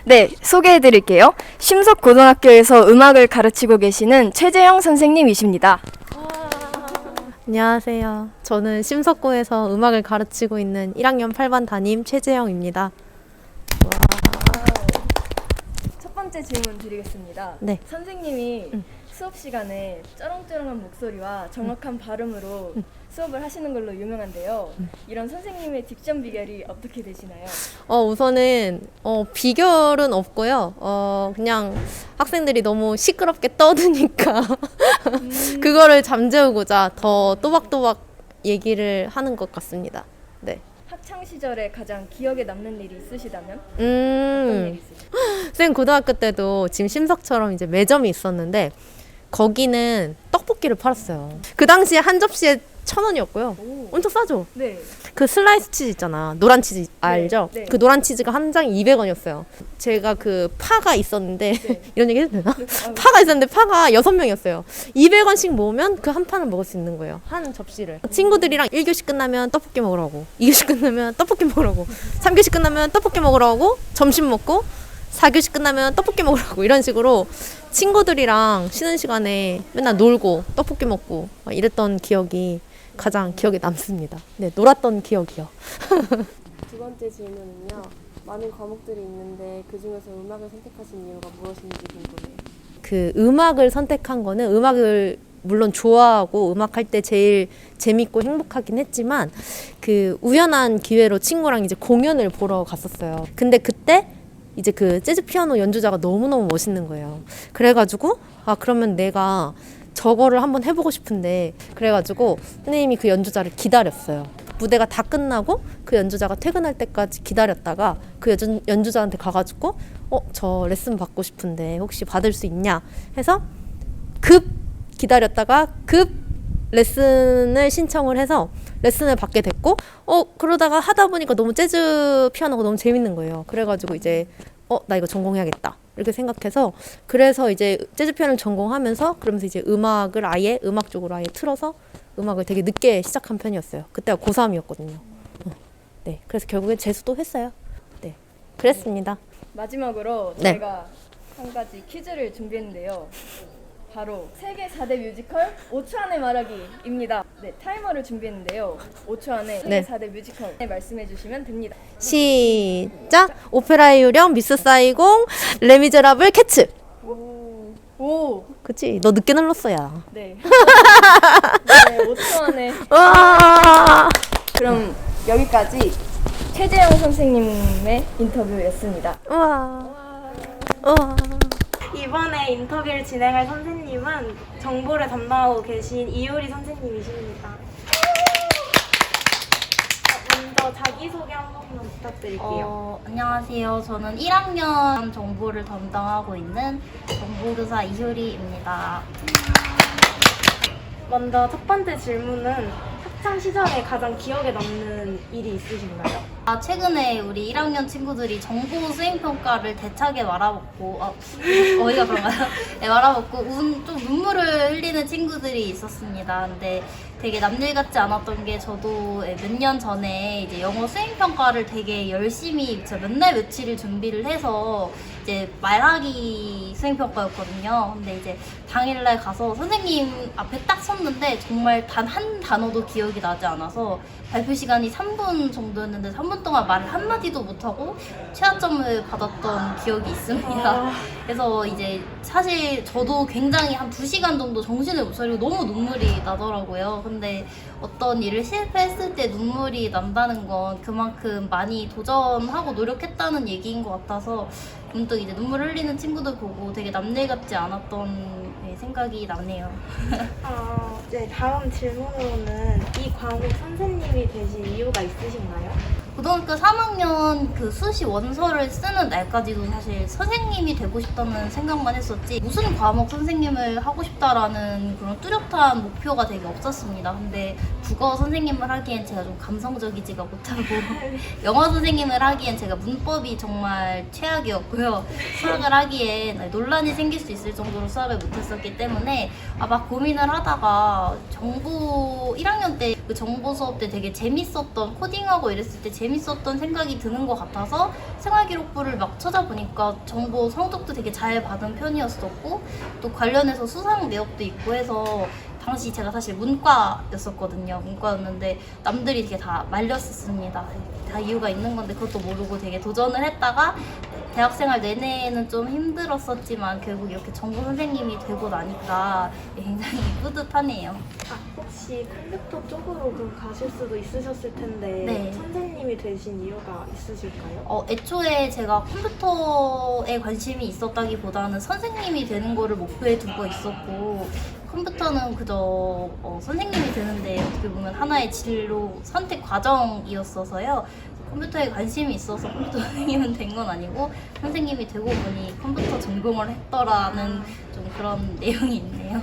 네, 소개해 드릴게요. 심석고등학교에서 음악을 가르치고 계시는 최재영 선생님이십니다. 안녕하세요. 저는 심석고에서 음악을 가르치고 있는 1학년 8반 담임 최재영입니다. 첫 번째 질문 드리겠습니다. 네. 선생님이 수업 시간에 쩌렁쩌렁한 목소리와 정확한 발음으로 수업을 하시는 걸로 유명한데요. 이런 선생님의 딕션 비결이 어떻게 되시나요? 우선은 비결은 없고요. 그냥 학생들이 너무 시끄럽게 떠드니까 그거를 잠재우고자 더 또박또박 얘기를 하는 것 같습니다. 네. 학창 시절에 가장 기억에 남는 일이 있으시다면 어떤 일이 있으실까요? 쌤 고등학교 때도 지금 심석처럼 이제 매점이 있었는데 거기는 떡볶이를 팔았어요. 그 당시에 한 접시에 1,000원이었고요. 오. 엄청 싸죠? 네. 그 슬라이스 치즈 있잖아. 노란 치즈 알죠? 네. 그 노란 치즈가 한 장에 200원이었어요. 제가 그 파가 있었는데 네. 이런 얘기 해도 되나? 파가 있었는데 파가 6명이었어요. 200원씩 모으면 그 한 판을 먹을 수 있는 거예요. 한 접시를. 친구들이랑 1교시 끝나면 떡볶이 먹으러 가고 2교시 끝나면 떡볶이 먹으러 가고 3교시 끝나면 떡볶이 먹으러 가고 점심 먹고 4교시 끝나면 떡볶이 먹으러 가고 이런 식으로 친구들이랑 쉬는 시간에 맨날 놀고 떡볶이 먹고 막 이랬던 기억이 가장 기억에 남습니다. 네, 놀았던 기억이요. 두 번째 질문은요. 많은 과목들이 있는데 그 중에서 음악을 선택하신 이유가 무엇인지 궁금해요. 그 음악을 선택한 거는 음악을 물론 좋아하고 음악할 때 제일 재밌고 행복하긴 했지만 그 우연한 기회로 친구랑 이제 공연을 보러 갔었어요. 근데 그때 이제 그 재즈 피아노 연주자가 너무너무 멋있는 거예요. 그래가지고 그러면 내가 저거를 한번 해보고 싶은데 그래가지고 선생님이 그 연주자를 기다렸어요. 무대가 다 끝나고 그 연주자가 퇴근할 때까지 기다렸다가 그 연주자한테 가가지고 저 레슨 받고 싶은데 혹시 받을 수 있냐 해서 급 기다렸다가 급 레슨을 신청을 해서 레슨을 받게 됐고 그러다가 하다 보니까 너무 재즈 피아노가 너무 재밌는 거예요. 그래가지고 이제 나 이거 전공해야겠다 이렇게 생각해서 그래서 이제 재즈 피아노를 전공하면서 그러면서 이제 음악을 아예 음악 쪽으로 아예 틀어서 음악을 되게 늦게 시작한 편이었어요. 그때가 고3이었거든요. 네, 그래서 결국에 재수도 했어요. 네, 그랬습니다. 마지막으로 네. 제가 한 가지 퀴즈를 준비했는데요. 바로 세계 4대 뮤지컬 5초 안에 말하기입니다. 네, 타이머를 준비했는데요. 5초 안에 세계 네. 4대 뮤지컬 말씀해 주시면 됩니다. 시작! 오페라의 요령, 미스 사이공, 레미제라블, 캐츠. 오, 그치? 너 늦게 눌렀어, 야. 네. 네, 5초 안에. 와! 그럼 여기까지 최재영 선생님의 인터뷰였습니다. 우와. 우와. 이번에 인터뷰를 진행할 선생님은 정보를 담당하고 계신 이효리 선생님이십니다. 먼저 자기소개 한 번만 부탁드릴게요. 안녕하세요. 저는 1학년 정보를 담당하고 있는 정보교사 이효리입니다. 먼저 첫 번째 질문은 학창 시절에 가장 기억에 남는 일이 있으신가요? 최근에 우리 1학년 친구들이 정보 수행평가를 대차게 말아먹고 어디가 그런가요? 네, 말아먹고 좀 눈물을 흘리는 친구들이 있었습니다. 근데 되게 남일 같지 않았던 게 저도 몇 년 전에 이제 영어 수행평가를 되게 열심히 몇 날 며칠을 준비를 해서 이제 말하기 수행평가였거든요. 근데 이제 당일날 가서 선생님 앞에 딱 섰는데 정말 단 한 단어도 기억이 나지 않아서 발표 시간이 3분 정도였는데 3분 동안 말을 한마디도 못하고 최하점을 받았던 기억이 있습니다. 그래서 이제 사실 저도 굉장히 한 2시간 정도 정신을 못 차리고 너무 눈물이 나더라고요. 근데 어떤 일을 실패했을 때 눈물이 난다는 건 그만큼 많이 도전하고 노력했다는 얘기인 것 같아서 문득 이제 눈물 흘리는 친구들 보고 되게 남일 같지 않았던 생각이 나네요. 네, 다음 질문으로는 이 과목 선생님이 되신 이유가 있으신가요? 고등학교 3학년 그 수시 원서를 쓰는 날까지도 사실 선생님이 되고 싶다는 생각만 했었지 무슨 과목 선생님을 하고 싶다라는 그런 뚜렷한 목표가 되게 없었습니다. 근데 국어 선생님을 하기엔 제가 좀 감성적이지가 못하고 영어 선생님을 하기엔 제가 문법이 정말 최악이었고요. 수학을 하기엔 논란이 생길 수 있을 정도로 수학을 못했었기 때문에 막 고민을 하다가 정보 1학년 때 그 정보 수업 때 되게 재밌었던 코딩하고 이랬을 때 재밌었던 생각이 드는 것 같아서 생활기록부를 막 찾아보니까 정보 성적도 되게 잘 받은 편이었었고 또 관련해서 수상 내역도 있고 해서 당시 제가 사실 문과였었거든요. 문과였는데 남들이 되게 다 말렸었습니다. 다 이유가 있는 건데 그것도 모르고 되게 도전을 했다가 대학생활 내내는 좀 힘들었었지만 결국 이렇게 정보 선생님이 되고 나니까 굉장히 뿌듯하네요. 혹시 컴퓨터 쪽으로 가실 수도 있으셨을 텐데 네. 선생님이 되신 이유가 있으실까요? 애초에 제가 컴퓨터에 관심이 있었다기보다는 선생님이 되는 거를 목표에 두고 있었고 컴퓨터는 그저 선생님이 되는데 어떻게 보면 하나의 진로 선택 과정이었어서요. 컴퓨터에 관심이 있어서 컴퓨터 선생님은 된 건 아니고 선생님이 되고 보니 컴퓨터 전공을 했더라는 좀 그런 내용이 있네요.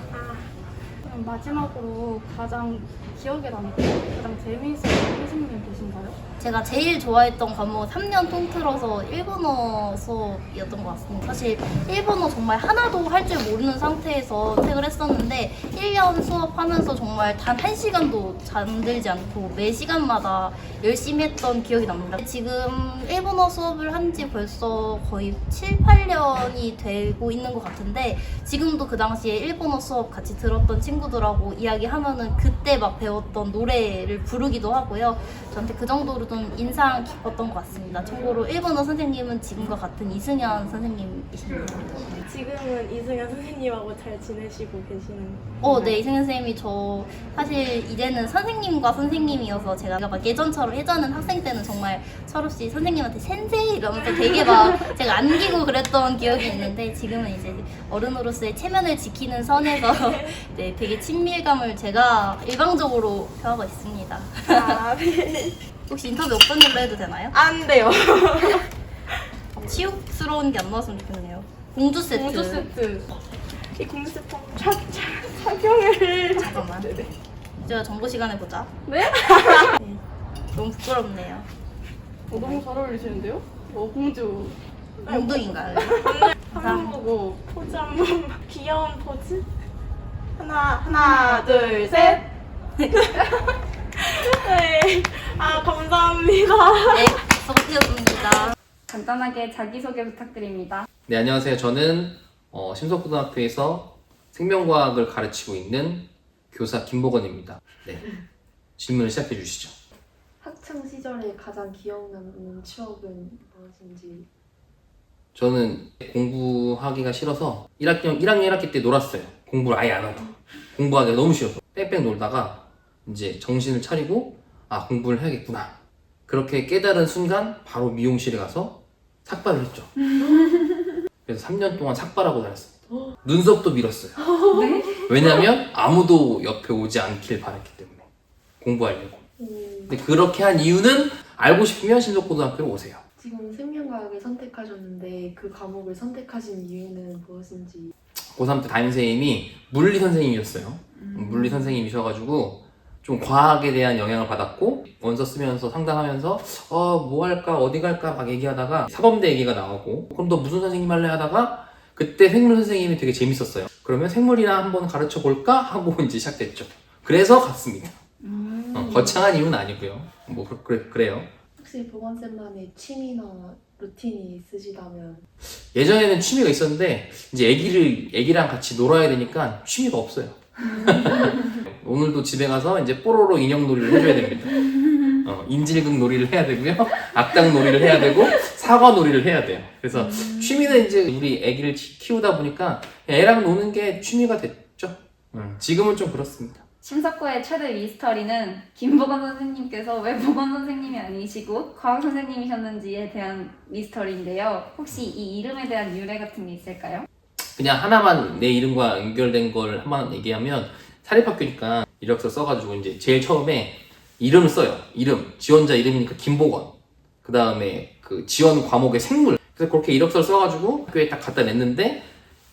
그럼 마지막으로 가장 기억에 남고 가장 재미있었던 선생님 계신가요? 제가 제일 좋아했던 과목은 3년 통틀어서 일본어 수업이었던 것 같습니다. 사실 일본어 정말 하나도 할 줄 모르는 상태에서 택을 했었는데 1년 수업하면서 정말 단 1시간도 잠들지 않고 매 시간마다 열심히 했던 기억이 납니다. 지금 일본어 수업을 한 지 벌써 거의 7, 8년이 되고 있는 것 같은데 지금도 그 당시에 일본어 수업 같이 들었던 친구들하고 이야기하면은 그때 막 배웠던 노래를 부르기도 하고요. 저한테 그 정도로 좀 인상 깊었던 것 같습니다. 참고로 일본어 선생님은 지금과 같은 이승현 선생님이십니다. 지금은 이승현 선생님하고 잘 지내시고 계시는 네, 이승현 선생님이 저 사실 이제는 선생님과 선생님이어서 제가 막 예전처럼 예전은 학생 때는 정말 철없이 선생님한테 센세이 이러면서 되게 막 제가 안기고 그랬던 기억이 있는데 지금은 이제 어른으로서의 체면을 지키는 선에서 네, 되게 친밀감을 제가 일방적으로 표하고 있습니다. 네. 혹시 인터뷰 어떤 일로 해도 되나요? 안 돼요. 치욕스러운 게 안 나왔으면 좋겠네요. 공주 세트. 공주 세트. 이 공주 세트 착용을 잠깐만. 제가 정보 시간에 보자. 네? 네. 너무 부끄럽네요. 너무 잘 어울리시는데요? 공주. 엉덩인가요? 화면 보고 포즈 한 번. 귀여운 포즈. 하나, 둘, 셋. 네. 감사합니다. 네, 수고하셨습니다. 간단하게 자기소개 부탁드립니다. 네, 안녕하세요. 저는 신석고등학교에서 생명과학을 가르치고 있는 교사 김보건입니다. 네, 질문을 시작해 주시죠. 학창 시절에 가장 기억 남는 추억은 무엇인지. 저는 공부하기가 싫어서 1학년 1학기 때 놀았어요. 공부를 아예 안 하고 공부하기가 너무 싫어서 뺑뺑 놀다가 이제 정신을 차리고 공부를 해야겠구나. 그렇게 깨달은 순간 바로 미용실에 가서 삭발을 했죠. 그래서 3년 동안 삭발하고 다녔습니다. 눈썹도 밀었어요. 왜냐면 아무도 옆에 오지 않길 바랐기 때문에 공부하려고. 근데 그렇게 한 이유는 알고 싶으면 신석고등학교로 오세요. 지금 생명과학을 선택하셨는데 그 과목을 선택하신 이유는 무엇인지. 고3 때 담임선생님이 물리 선생님이었어요. 물리 선생님이셔가지고 좀 과학에 대한 영향을 받았고 원서 쓰면서 상담하면서 뭐 할까 어디 갈까 막 얘기하다가 사범대 얘기가 나오고 그럼 너 무슨 선생님 할래 하다가 그때 생물 선생님이 되게 재밌었어요. 그러면 생물이나 한번 가르쳐 볼까 하고 이제 시작됐죠. 그래서 갔습니다. 거창한 이유는 아니고요. 뭐 그래요. 혹시 보건쌤만의 취미나 루틴이 있으시다면. 예전에는 취미가 있었는데 이제 애기랑 같이 놀아야 되니까 취미가 없어요. 오늘도 집에 가서 이제 뽀로로 인형 놀이를 해줘야 됩니다. 인질극 놀이를 해야 되고요, 악당 놀이를 해야 되고, 사과 놀이를 해야 돼요. 그래서 취미는 이제 우리 애기를 키우다 보니까 애랑 노는 게 취미가 됐죠. 지금은 좀 그렇습니다. 신석고의 최대 미스터리는 김보건 선생님께서 왜 보건 선생님이 아니시고 과학 선생님이셨는지에 대한 미스터리인데요. 혹시 이 이름에 대한 유래 같은 게 있을까요? 그냥 하나만 내 이름과 연결된 걸 한번 얘기하면 사립학교니까 이력서 써가지고 이제 제일 처음에 이름을 써요. 이름, 지원자 이름이니까 김보건. 그 다음에 그 지원 과목의 생물. 그래서 그렇게 이력서를 써가지고 학교에 딱 갖다 냈는데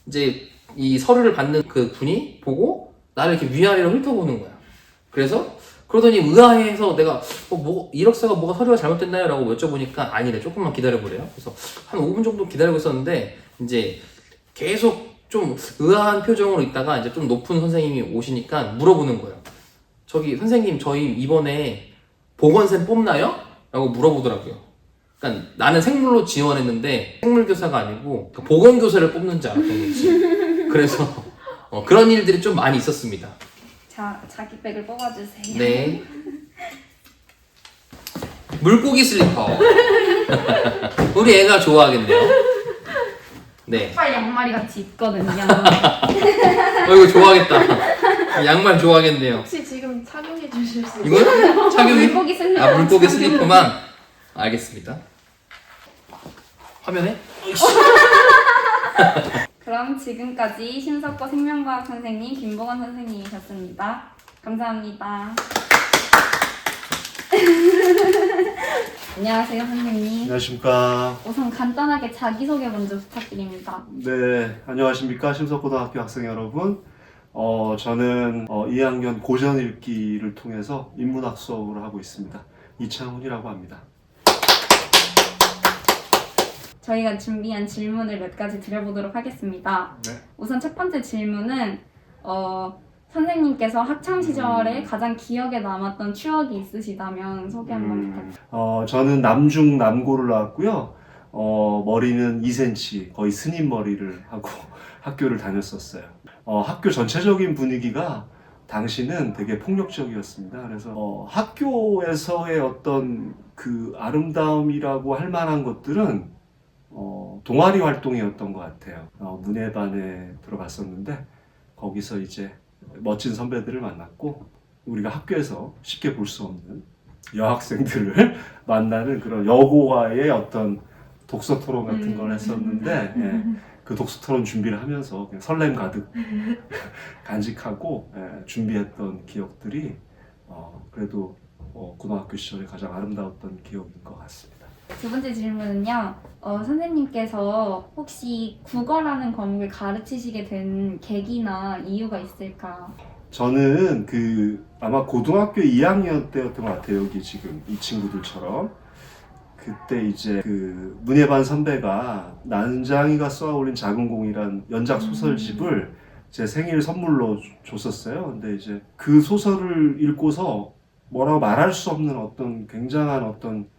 이제 이 서류를 받는 그 분이 보고 나를 이렇게 위아래로 훑어보는 거야. 그래서 그러더니 의아해서 내가 이력서가 뭐가 서류가 잘못됐나요? 라고 여쭤보니까 아니래. 조금만 기다려보래요. 그래서 한 5분 정도 기다리고 있었는데 이제 계속 좀 의아한 표정으로 있다가 이제 좀 높은 선생님이 오시니까 물어보는 거예요. 저기 선생님 저희 이번에 보건쌤 뽑나요? 라고 물어보더라고요. 그러니까 나는 생물로 지원했는데 생물교사가 아니고 보건교사를 뽑는 줄 알았던 거지. 그래서 그런 일들이 좀 많이 있었습니다. 자, 자기 백을 뽑아주세요. 네. 물고기 슬리퍼. 우리 애가 좋아하겠네요. 네. 빨 양말이 같이 있거든요. 이거 좋아하겠다. 양말 좋아하겠네요. 혹시 지금 착용해 주실 수 이거 착용이? 물고기 슬리퍼. 아, 물고기 슬리퍼만? 알겠습니다. 화면에? 그럼 지금까지 심석보 생명과학 선생님 김보건 선생님이셨습니다. 감사합니다. 안녕하세요 선생님. 안녕하십니까. 우선 간단하게 자기소개 먼저 부탁드립니다. 네, 안녕하십니까. 심석고등학교 학생 여러분. 저는 2학년 고전 읽기를 통해서 인문학 수업을 하고 있습니다. 이창훈이라고 합니다. 저희가 준비한 질문을 몇 가지 드려보도록 하겠습니다. 네. 우선 첫 번째 질문은 선생님께서 학창 시절에 가장 기억에 남았던 추억이 있으시다면 소개 한번 부탁드립니다. 저는 남중 남고를 나왔고요. 머리는 2cm, 거의 스님 머리를 하고 학교를 다녔었어요. 학교 전체적인 분위기가 당시는 되게 폭력적이었습니다. 그래서 학교에서의 어떤 그 아름다움이라고 할 만한 것들은 동아리 활동이었던 것 같아요. 문예반에 들어갔었는데 거기서 이제 멋진 선배들을 만났고 우리가 학교에서 쉽게 볼 수 없는 여학생들을 만나는 그런 여고와의 어떤 독서 토론 같은 걸 했었는데 예, 그 독서 토론 준비를 하면서 그냥 설렘 가득 간직하고 준비했던 기억들이 그래도 고등학교 시절에 가장 아름다웠던 기억인 것 같습니다. 두 번째 질문은요. 선생님께서 혹시 국어라는 과목을 가르치시게 된 계기나 이유가 있을까? 저는 아마 고등학교 2학년 때였던 것 같아요. 여기 지금 이 친구들처럼. 그때 이제 문예반 선배가 난장이가 쏘아올린 작은 공이란 연작 소설집을 제 생일 선물로 줬었어요. 근데 이제 그 소설을 읽고서 뭐라고 말할 수 없는 어떤 굉장한 어떤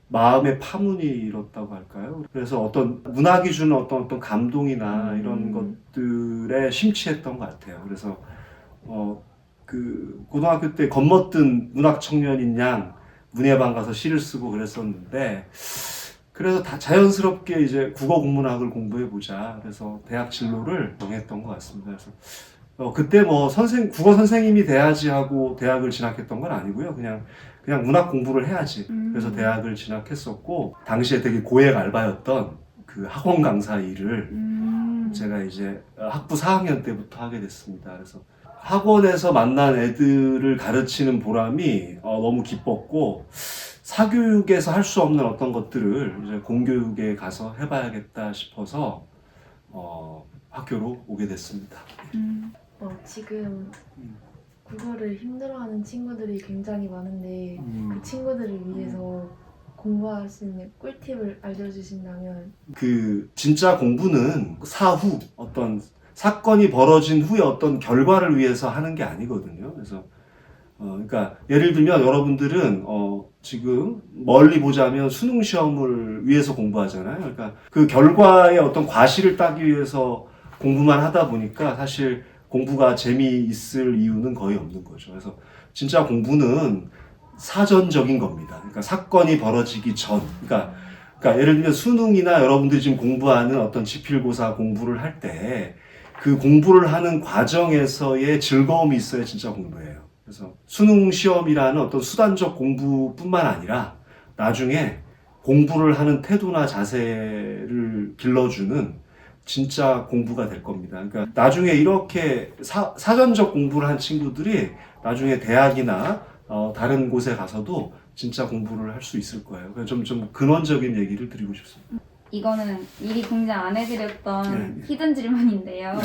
마음의 파문이 일었다고 할까요? 그래서 어떤 문학이 주는 어떤 감동이나 이런 것들에 심취했던 것 같아요. 그래서 고등학교 때 겁먹던 문학 청년인 양 문예반 가서 시를 쓰고 그랬었는데 그래서 다 자연스럽게 이제 국어 국문학을 공부해 보자. 그래서 대학 진로를 정했던 것 같습니다. 그래서 그때 뭐 국어 선생님이 돼야지 하고 대학을 진학했던 건 아니고요. 그냥 문학 공부를 해야지. 그래서 대학을 진학했었고 당시에 되게 고액 알바였던 그 학원 강사 일을 제가 이제 학부 4학년 때부터 하게 됐습니다. 그래서 학원에서 만난 애들을 가르치는 보람이 너무 기뻤고 사교육에서 할 수 없는 어떤 것들을 이제 공교육에 가서 해봐야겠다 싶어서 학교로 오게 됐습니다. 지금 국어를 힘들어하는 친구들이 굉장히 많은데 그 친구들을 위해서 공부할 수 있는 꿀팁을 알려주신다면? 진짜 공부는 사후 어떤 사건이 벌어진 후에 어떤 결과를 위해서 하는 게 아니거든요. 그래서 그러니까 예를 들면 여러분들은 지금 멀리 보자면 수능 시험을 위해서 공부하잖아요. 그러니까 그 결과의 어떤 과실을 따기 위해서 공부만 하다 보니까 사실 공부가 재미있을 이유는 거의 없는 거죠. 그래서 진짜 공부는 사전적인 겁니다. 그러니까 사건이 벌어지기 전. 그러니까 예를 들면 수능이나 여러분들이 지금 공부하는 어떤 지필고사 공부를 할 때 그 공부를 하는 과정에서의 즐거움이 있어야 진짜 공부예요. 그래서 수능 시험이라는 어떤 수단적 공부뿐만 아니라 나중에 공부를 하는 태도나 자세를 길러주는 진짜 공부가 될 겁니다. 그러니까 나중에 이렇게 사전적 공부를 한 친구들이 나중에 대학이나 다른 곳에 가서도 진짜 공부를 할 수 있을 거예요. 그래서 좀 근원적인 얘기를 드리고 싶습니다. 이거는 미리 공지 안 해드렸던 히든 질문인데요.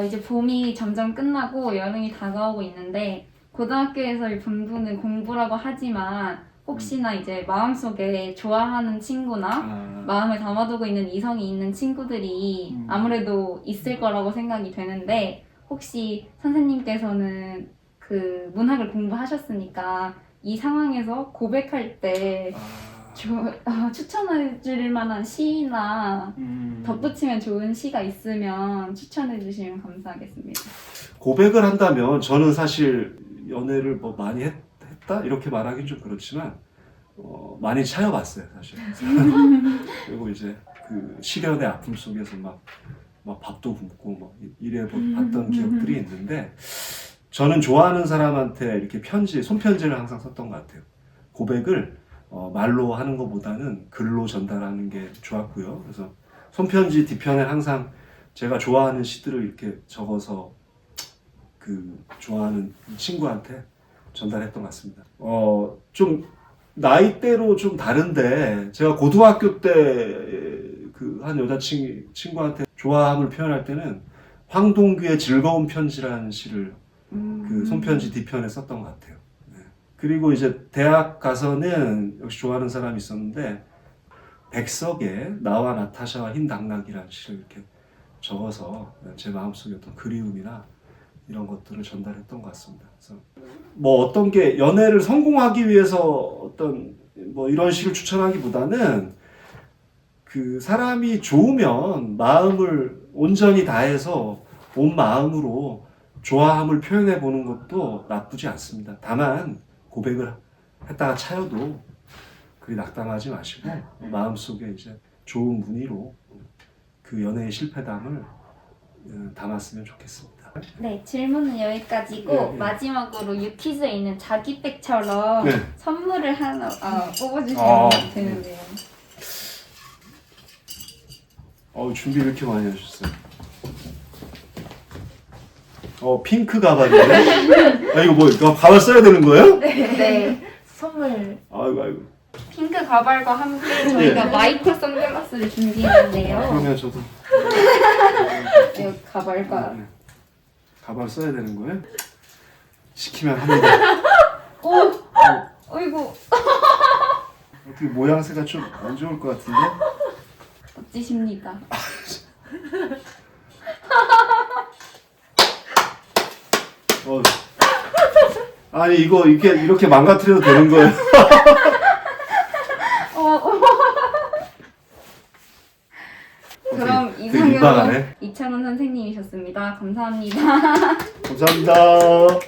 이제 봄이 점점 끝나고 여름이 다가오고 있는데 고등학교에서의 본부는 공부라고 하지만 혹시나 이제 마음속에 좋아하는 친구나 마음에 담아두고 있는 이성이 있는 친구들이 아무래도 있을 거라고 생각이 되는데 혹시 선생님께서는 그 문학을 공부하셨으니까 이 상황에서 고백할 때 추천해 줄 만한 시나 덧붙이면 좋은 시가 있으면 추천해 주시면 감사하겠습니다. 고백을 한다면 저는 사실 연애를 뭐 많이 했다 이렇게 말하긴 좀 그렇지만 많이 차여봤어요 사실. 그리고 이제 그 시련의 아픔 속에서 막 밥도 굶고 뭐 이래 봤던 기억들이 있는데 저는 좋아하는 사람한테 이렇게 손편지를 항상 썼던 것 같아요. 고백을 말로 하는 것보다는 글로 전달하는 게 좋았고요. 그래서 손편지 뒤편에 항상 제가 좋아하는 시들을 이렇게 적어서 그 좋아하는 친구한테 전달했던 것 같습니다. 좀 나이대로 좀 다른데 제가 고등학교 때 그 한 여자친구한테 좋아함을 표현할 때는 황동규의 즐거운 편지라는 시를 그 손편지 뒤편에 썼던 것 같아요. 네. 그리고 이제 대학 가서는 역시 좋아하는 사람이 있었는데 백석의 나와 나타샤와 흰 당나귀라는 시를 이렇게 적어서 제 마음속에 어떤 그리움이나 이런 것들을 전달했던 것 같습니다. 그래서 뭐 어떤 게 연애를 성공하기 위해서 어떤 뭐 이런 시를 추천하기보다는 그 사람이 좋으면 마음을 온전히 다해서 온 마음으로 좋아함을 표현해 보는 것도 나쁘지 않습니다. 다만 고백을 했다가 차여도 그리 낙담하지 마시고 마음속에 이제 좋은 무늬로 그 연애의 실패담을 담았으면 좋겠습니다. 네, 질문은 여기까지고 네. 마지막으로 유퀴즈에 있는 자기백처럼 네. 선물을 하나 뽑아주시면 되는데요. 준비 왜 이렇게 많이 하셨어요? 핑크 가발이네? 이거 뭐, 가발 써야 되는 거예요? 네. 선물 아이고. 핑크 가발과 함께 저희가 마이크 선글라스를 준비했는데요. 그러면 저도 네, 가발과 가발 써야 되는 거예요? 시키면 합니다. 어이구 어떻게 모양새가 좀 안 좋을 것 같은데? 멋지십니다. 아니 이거 이렇게 망가뜨려도 되는 거예요? 그럼 되게 민망하네. 이상으로 이찬원 선생님이셨습니다. 감사합니다. 감사합니다.